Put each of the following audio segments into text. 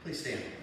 Please stand.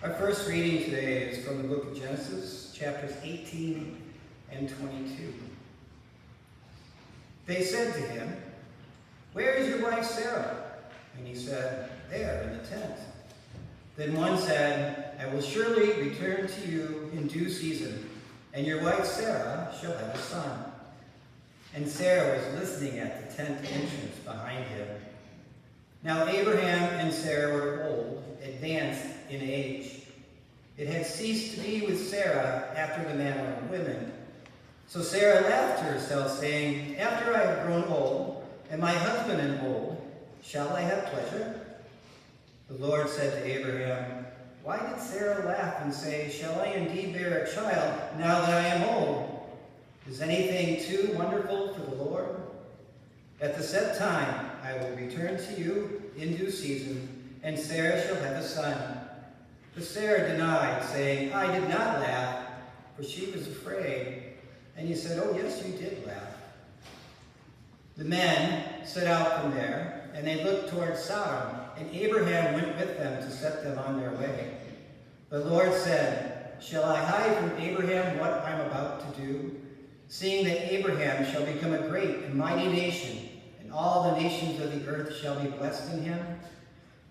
Our first reading today is from the book of Genesis, chapters 18 and 22. They said to him, "Where is your wife Sarah?" And he said, "There, in the tent." Then one said, "I will surely return to you in due season, and your wife Sarah shall have a son." And Sarah was listening at the tent entrance behind him. Now Abraham and Sarah were old, advanced in age. It had ceased to be with Sarah after the manner of women. So Sarah laughed to herself, saying, "After I have grown old, and my husband is old, shall I have pleasure?" The Lord said to Abraham, "Why did Sarah laugh and say, 'Shall I indeed bear a child now that I am old?' Is anything too wonderful for the Lord? At the set time I will return to you in due season, and Sarah shall have a son." But Sarah denied, saying, "I did not laugh," for she was afraid. And he said, "Oh, yes, you did laugh." The men set out from there, and they looked toward Sodom, and Abraham went with them to set them on their way. The Lord said, "Shall I hide from Abraham what I am about to do? Seeing that Abraham shall become a great and mighty nation, and all the nations of the earth shall be blessed in him?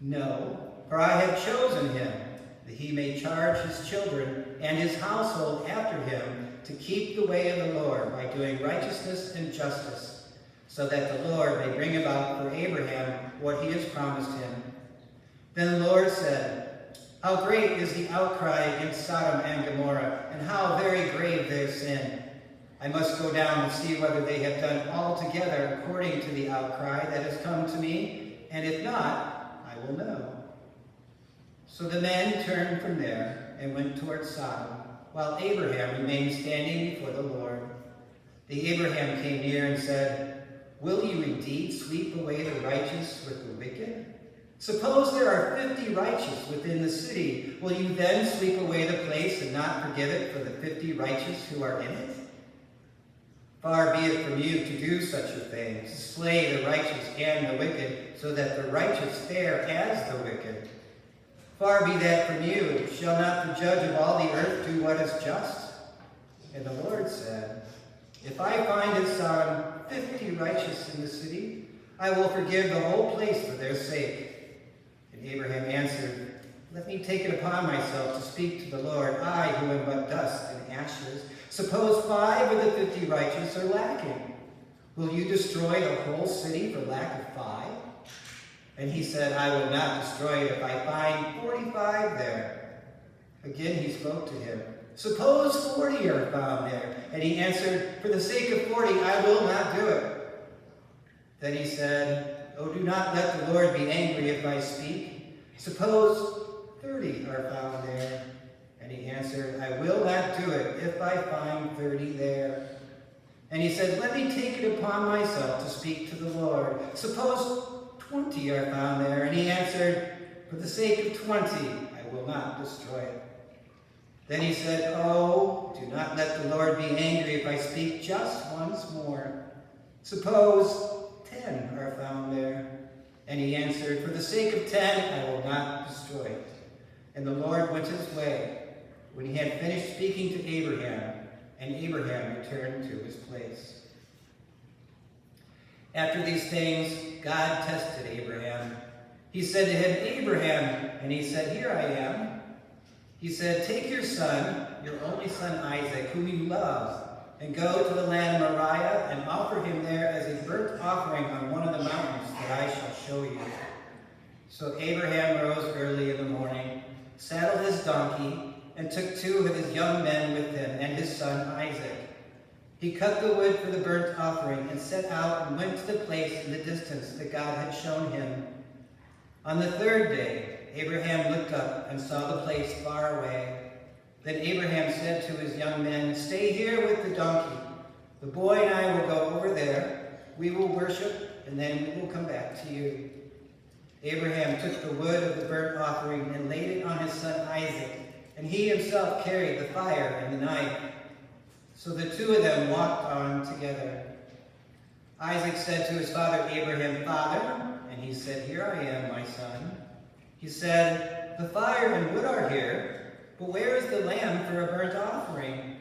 No, for I have chosen him, that he may charge his children and his household after him to keep the way of the Lord by doing righteousness and justice, so that the Lord may bring about for Abraham what he has promised him." Then the Lord said, "How great is the outcry against Sodom and Gomorrah, and how very grave their sin! I must go down and see whether they have done altogether according to the outcry that has come to me, and if not, I will know." So the men turned from there and went toward Sodom, while Abraham remained standing before the Lord. The Abraham came near and said, "Will you indeed sweep away the righteous with the wicked? Suppose there are 50 righteous within the city. Will you then sweep away the place and not forgive it for the 50 righteous who are in it? Far be it from you to do such a thing, to slay the righteous and the wicked, so that the righteous fare as the wicked. Far be that from you. Shall not the judge of all the earth do what is just?" And the Lord said, "If I find in Sodom 50 righteous in the city, I will forgive the whole place for their sake." And Abraham answered, "Let me take it upon myself to speak to the Lord, I who am but dust and ashes. Suppose 5 of the 50 righteous are lacking. Will you destroy the whole city for lack of 5? And he said, "I will not destroy it if I find 45 there." Again he spoke to him, "Suppose 40 are found there." And he answered, "For the sake of 40, I will not do it." Then he said, "Oh, do not let the Lord be angry if I speak. Suppose 30 are found there." And he answered, "I will not do it if I find 30 there." And he said, "Let me take it upon myself to speak to the Lord. Suppose 20 are found there." And he answered, "For the sake of 20, I will not destroy it." Then he said, "Oh, do not let the Lord be angry if I speak just once more. Suppose 10 are found there." And he answered, "For the sake of 10, I will not destroy it." And the Lord went his way when he had finished speaking to Abraham, and Abraham returned to his place. After these things, God tested Abraham. He said to him, "Abraham," and he said, "Here I am." He said, "Take your son, your only son Isaac, whom you love, and go to the land of Moriah and offer him there as a burnt offering on one of the mountains that I shall show you." So Abraham rose early in the morning, saddled his donkey, and took 2 of his young men with him and his son Isaac. He cut the wood for the burnt offering and set out and went to the place in the distance that God had shown him. On the 3rd day, Abraham looked up and saw the place far away. Then Abraham said to his young men, "Stay here with the donkey. The boy and I will go over there. We will worship, and then we will come back to you." Abraham took the wood of the burnt offering and laid it on his son Isaac, and he himself carried the fire and the knife. So the 2 of them walked on together. Isaac said to his father Abraham, "Father," and he said, "Here I am, my son." He said, "The fire and wood are here, but where is the lamb for a burnt offering?"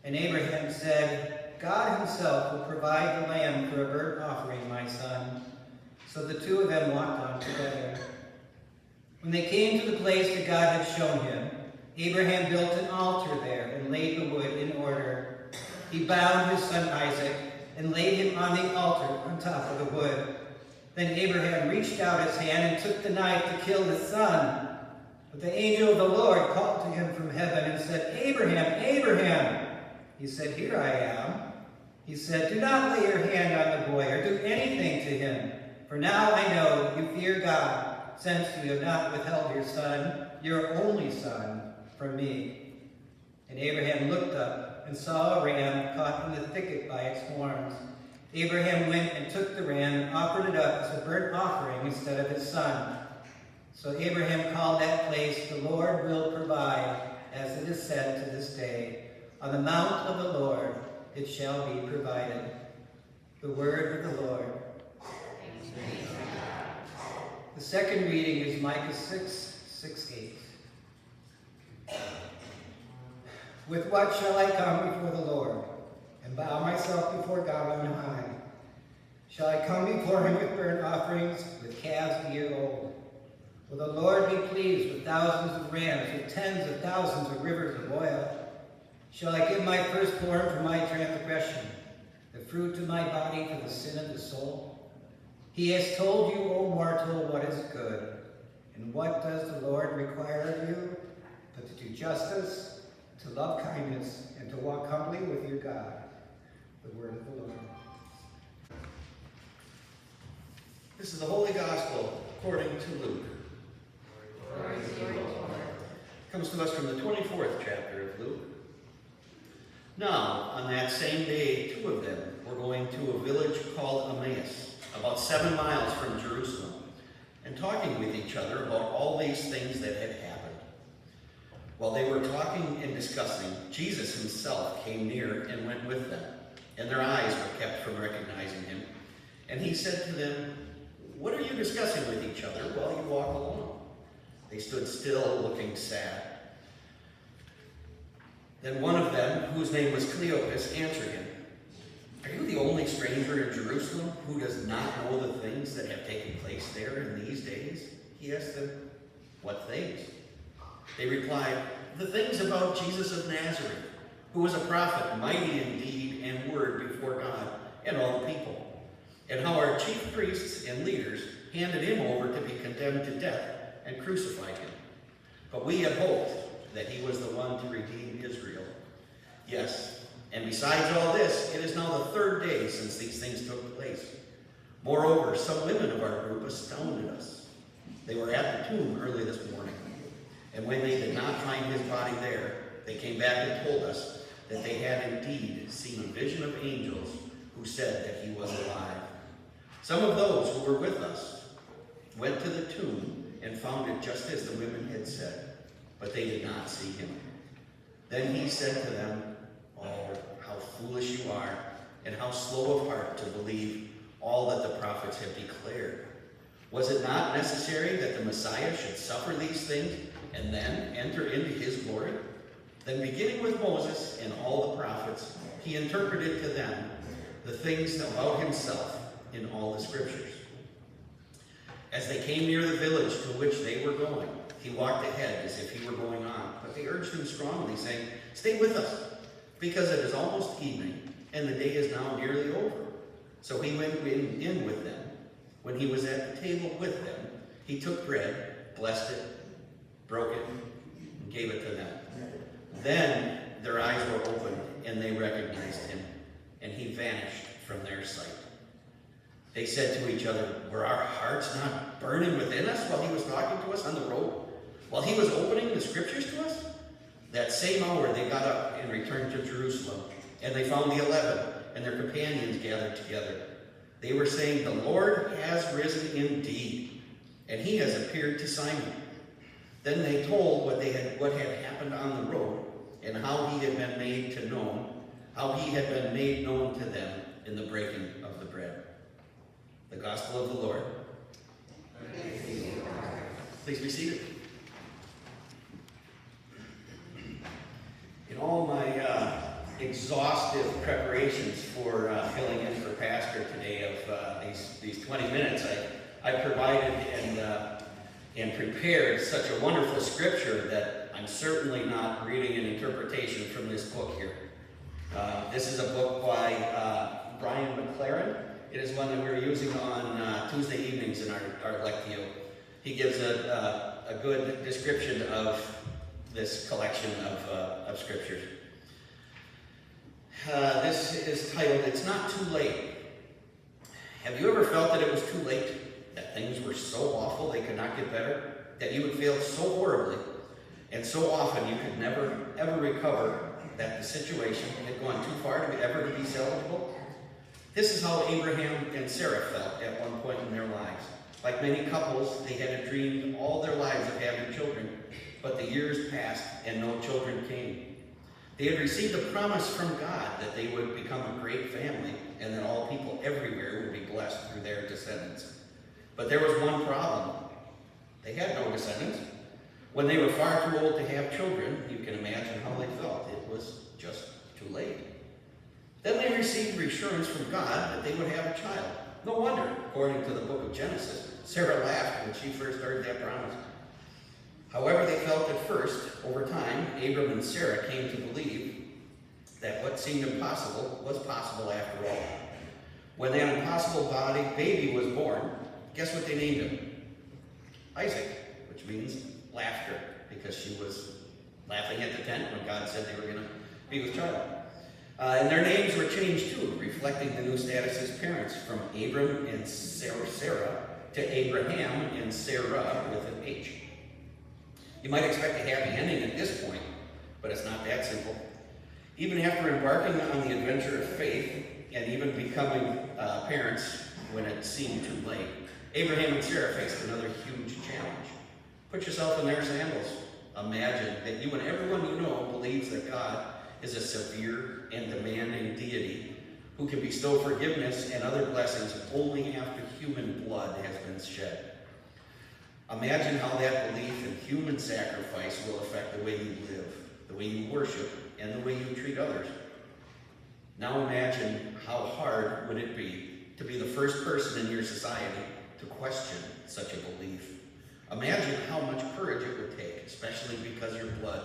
And Abraham said, "God himself will provide the lamb for a burnt offering, my son." So the two of them walked on together. When they came to the place that God had shown him, Abraham built an altar there and laid the wood in order. He bound his son Isaac and laid him on the altar on top of the wood. Then Abraham reached out his hand and took the knife to kill his son. But the angel of the Lord called to him from heaven and said, "Abraham, Abraham!" He said, "Here I am." He said, "Do not lay your hand on the boy or do anything to him. For now I know you fear God, since you have not withheld your son, your only son, from me." And Abraham looked up and saw a ram caught in the thicket by its horns. Abraham went and took the ram and offered it up as a burnt offering instead of his son. So Abraham called that place, "The Lord will provide," as it is said to this day, "On the mount of the Lord it shall be provided." The word of the Lord. The second reading is Micah 6:8. "With what shall I come before the Lord, and bow myself before God on high? Shall I come before him with burnt offerings, with calves a year old? Will the Lord be pleased with thousands of rams, with tens of thousands of rivers of oil? Shall I give my firstborn for my transgression, the fruit of my body for the sin of the soul? He has told you, O mortal, what is good. And what does the Lord require of you? But to do justice, to love kindness, and to walk humbly with your God." The word of the Lord. This is the Holy Gospel according to Luke. Glory to you, Lord. Comes to us from the 24th chapter of Luke. Now, on that same day, two of them were going to a village called Emmaus, about 7 miles from Jerusalem, and talking with each other about all these things that had happened. While they were talking and discussing, Jesus himself came near and went with them, and their eyes were kept from recognizing him. And he said to them, "What are you discussing with each other while you walk along?" They stood still, looking sad. Then one of them, whose name was Cleopas, answered him, "Are you the only stranger in Jerusalem who does not know the things that have taken place there in these days?" He asked them, "What things?" They replied, "The things about Jesus of Nazareth, who was a prophet, mighty in deed and word before God and all the people, and how our chief priests and leaders handed him over to be condemned to death and crucified him. But we had hoped that he was the one to redeem Israel. Yes, and besides all this, it is now the 3rd day since these things took place. Moreover, some women of our group astounded us. They were at the tomb early this morning, and when they did not find his body there, they came back and told us that they had indeed seen a vision of angels who said that he was alive. Some of those who were with us went to the tomb and found it just as the women had said, but they did not see him." Then he said to them, "Oh, how foolish you are, and how slow of heart to believe all that the prophets have declared. Was it not necessary that the Messiah should suffer these things and then enter into his glory?" Then beginning with Moses and all the prophets, he interpreted to them the things about himself in all the scriptures. As they came near the village to which they were going, he walked ahead as if he were going on, but they urged him strongly, saying, "Stay with us, because it is almost evening, and the day is now nearly over." So he went in with them. When he was at the table with them, he took bread, blessed it, broke it, and gave it to them. Then their eyes were opened, and they recognized him, and he vanished from their sight. They said to each other, "Were our hearts not burning within us while he was talking to us on the road, while he was opening the scriptures to us?" That same hour they got up and returned to Jerusalem, and they found the 11 and their companions gathered together. They were saying, "The Lord has risen indeed, and he has appeared to Simon." Then they told what had happened on the road, and how he had been made known to them in the breaking of the bread. The Gospel of the Lord. Please be seated. exhaustive preparations for filling in for Pastor today of these 20 minutes. I provided and prepared such a wonderful scripture that I'm certainly not reading an interpretation from this book here. This is a book by Brian McLaren. It is one that we're using on Tuesday evenings in our Lectio. He gives a good description of this collection of scriptures. This is titled, It's Not Too Late. Have you ever felt that it was too late? That things were so awful they could not get better? That you would fail so horribly and so often you could never, ever recover, that the situation had gone too far to ever to be salvageable? This is how Abraham and Sarah felt at one point in their lives. Like many couples, they had dreamed all their lives of having children, but the years passed and no children came. They had received a promise from God that they would become a great family and that all people everywhere would be blessed through their descendants. But there was one problem. They had no descendants. When they were far too old to have children, you can imagine how they felt. It was just too late. Then they received reassurance from God that they would have a child. No wonder, according to the book of Genesis, Sarah laughed when she first heard that promise. However they felt at first, over time, Abram and Sarah came to believe that what seemed impossible was possible after all. When that impossible baby was born, guess what they named him? Isaac, which means laughter, because she was laughing at the tent when God said they were going to be with child. And their names were changed too, reflecting the new status as parents, from Abram and Sarah to Abraham and Sarah with an H. You might expect a happy ending at this point, but it's not that simple. Even after embarking on the adventure of faith and even becoming parents when it seemed too late, Abraham and Sarah faced another huge challenge. Put yourself in their sandals. Imagine that you and everyone you know believes that God is a severe and demanding deity who can bestow forgiveness and other blessings only after human blood has been shed. Imagine how that belief in human sacrifice will affect the way you live, the way you worship, and the way you treat others. Now imagine how hard would it be to be the first person in your society to question such a belief. Imagine how much courage it would take, especially because your blood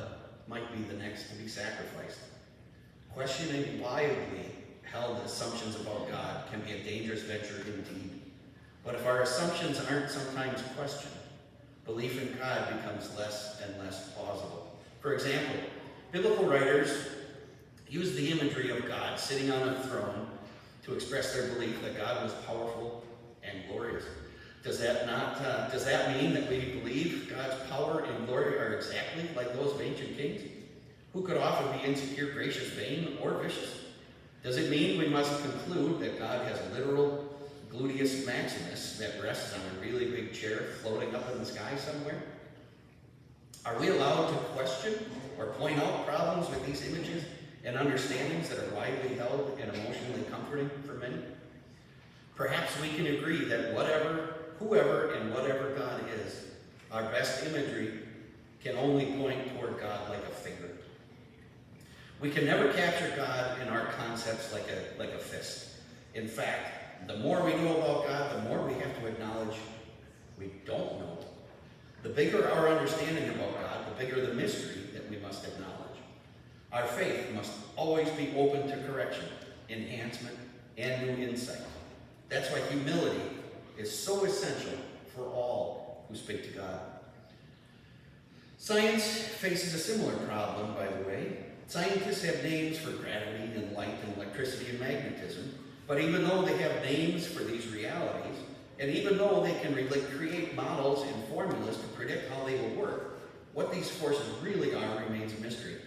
might be the next to be sacrificed. Questioning wildly held assumptions about God can be a dangerous venture indeed. But if our assumptions aren't sometimes questioned, belief in God becomes less and less plausible. For example, biblical writers use the imagery of God sitting on a throne to express their belief that God was powerful and glorious. Does that mean that we believe God's power and glory are exactly like those of ancient kings, who could often be insecure, gracious, vain, or vicious? Does it mean we must conclude that God has a literal gluteus maximus that rests on a really big chair floating up in the sky somewhere? Are we allowed to question or point out problems with these images and understandings that are widely held and emotionally comforting for many? Perhaps we can agree that whoever and whatever God is, our best imagery can only point toward God like a finger. We can never capture God in our concepts like a fist. In fact, the more we know about God, the more we have to acknowledge we don't know. The bigger our understanding about God, the bigger the mystery that we must acknowledge. Our faith must always be open to correction, enhancement, and new insight. That's why humility is so essential for all who speak to God. Science faces a similar problem, by the way. Scientists have names for gravity and light and electricity and magnetism, but even though they have names for these realities, and even though they can create models and formulas to predict how they will work, what these forces really are remains a mystery.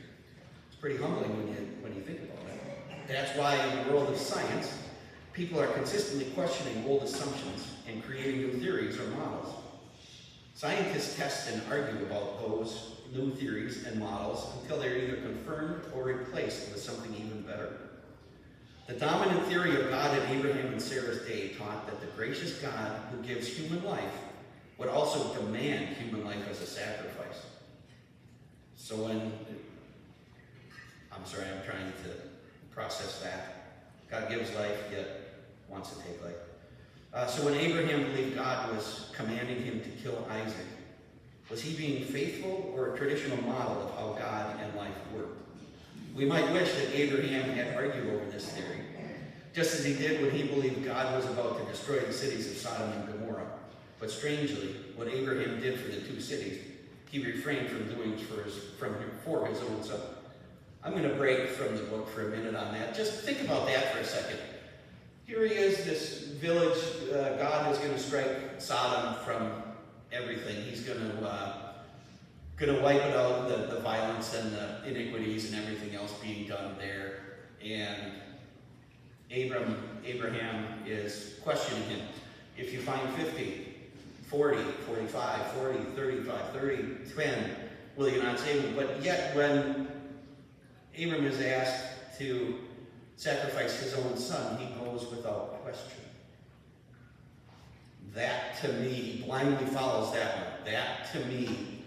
It's pretty humbling when you think about it. That's why in the world of science, people are consistently questioning old assumptions and creating new theories or models. Scientists test and argue about those new theories and models until they're either confirmed or replaced with something even better. The dominant theory of God in Abraham and Sarah's day taught that the gracious God who gives human life would also demand human life as a sacrifice. So I'm trying to process that. God gives life, yet wants to take life. So when Abraham believed God was commanding him to kill Isaac, was he being faithful or a traditional model of how God and life worked? We might wish that Abraham had argued over this theory, just as he did when he believed God was about to destroy the cities of Sodom and Gomorrah. But strangely, what Abraham did for the two cities, he refrained from doing for his own son. I'm going to break from the book for a minute on that. Just think about that for a second. Here he is, this village, God is going to strike Sodom from everything. He's going to wipe it out, the violence and the iniquities and everything else being done there. And Abraham is questioning him. If you find 50, 40, 45, 40, 35, 30, 10, will you not save him? But yet when Abram is asked to sacrifice his own son, he goes without question. That to me, he blindly follows that one. That to me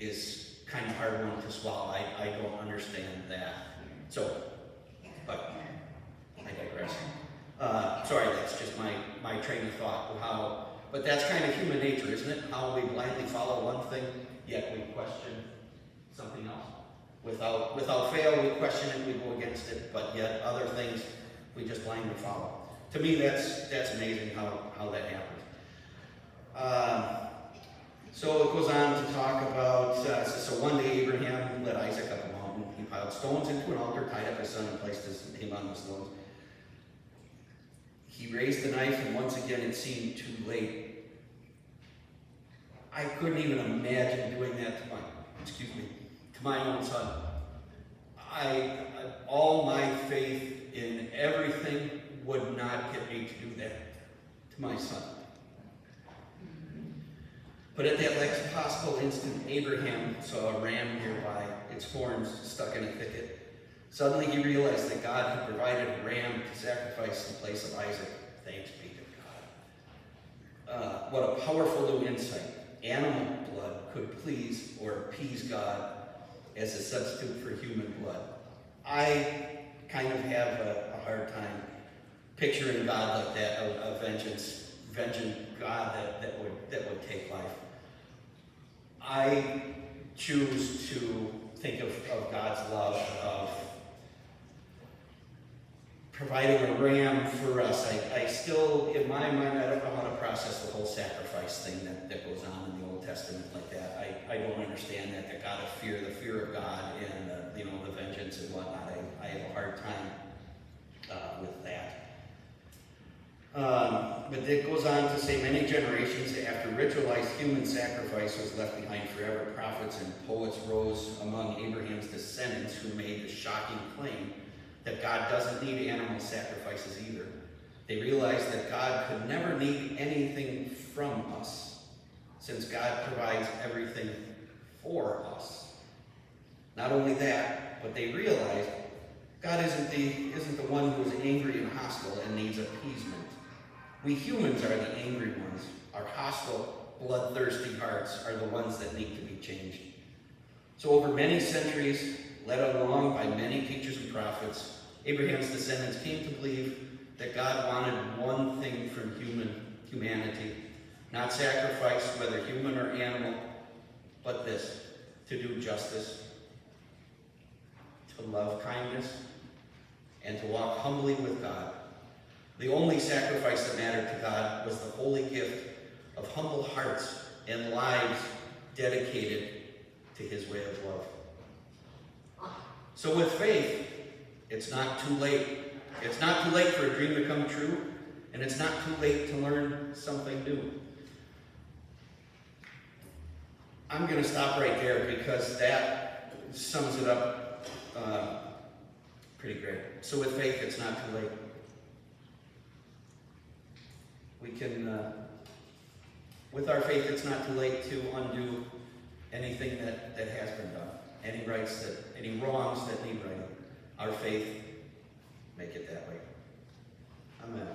is kind of hard one to swallow. I don't understand that. So, but I digress. Sorry, that's just my train of thought. But that's kind of human nature, isn't it? How we blindly follow one thing, yet we question something else. Without fail, we question it, we go against it, but yet other things we just blindly follow. To me, that's amazing how that happens. So it goes on to talk about, so one day Abraham led Isaac up a mountain. He piled stones into an altar, tied up his son, and placed him on the stones. He raised the knife, and once again it seemed too late. I couldn't even imagine doing that to my own son. All my faith in everything would not get me to do that to my son. But at that last possible instant, Abraham saw a ram nearby, its horns stuck in a thicket. Suddenly he realized that God had provided a ram to sacrifice in place of Isaac. Thanks be to God. What a powerful new insight. Animal blood could please or appease God as a substitute for human blood. I kind of have a hard time picturing God like that, a vengeance God that would take life. I choose to think of God's love of providing a ram for us. I still, in my mind, I don't know how to process the whole sacrifice thing that goes on in the Old Testament like that. I don't understand that God of fear, the fear of God, and the vengeance and whatnot. I have a hard time with that. But it goes on to say, many generations after ritualized human sacrifice was left behind forever, prophets and poets rose among Abraham's descendants who made the shocking claim that God doesn't need animal sacrifices either. They realized that God could never need anything from us, since God provides everything for us. Not only that, but they realized God isn't the one who is angry and hostile and needs appeasement. We humans are the angry ones. Our hostile, bloodthirsty hearts are the ones that need to be changed. So over many centuries, led along by many teachers and prophets, Abraham's descendants came to believe that God wanted one thing from humanity, not sacrifice, whether human or animal, but this, to do justice, to love kindness, and to walk humbly with God. The only sacrifice that mattered to God was the holy gift of humble hearts and lives dedicated to his way of love. So with faith, it's not too late. It's not too late for a dream to come true, and it's not too late to learn something new. I'm going to stop right there because that sums it up pretty great. So with faith, it's not too late. We can, with our faith, it's not too late to undo anything that has been done. Any wrongs that need righting. Our faith, make it that way. Amen.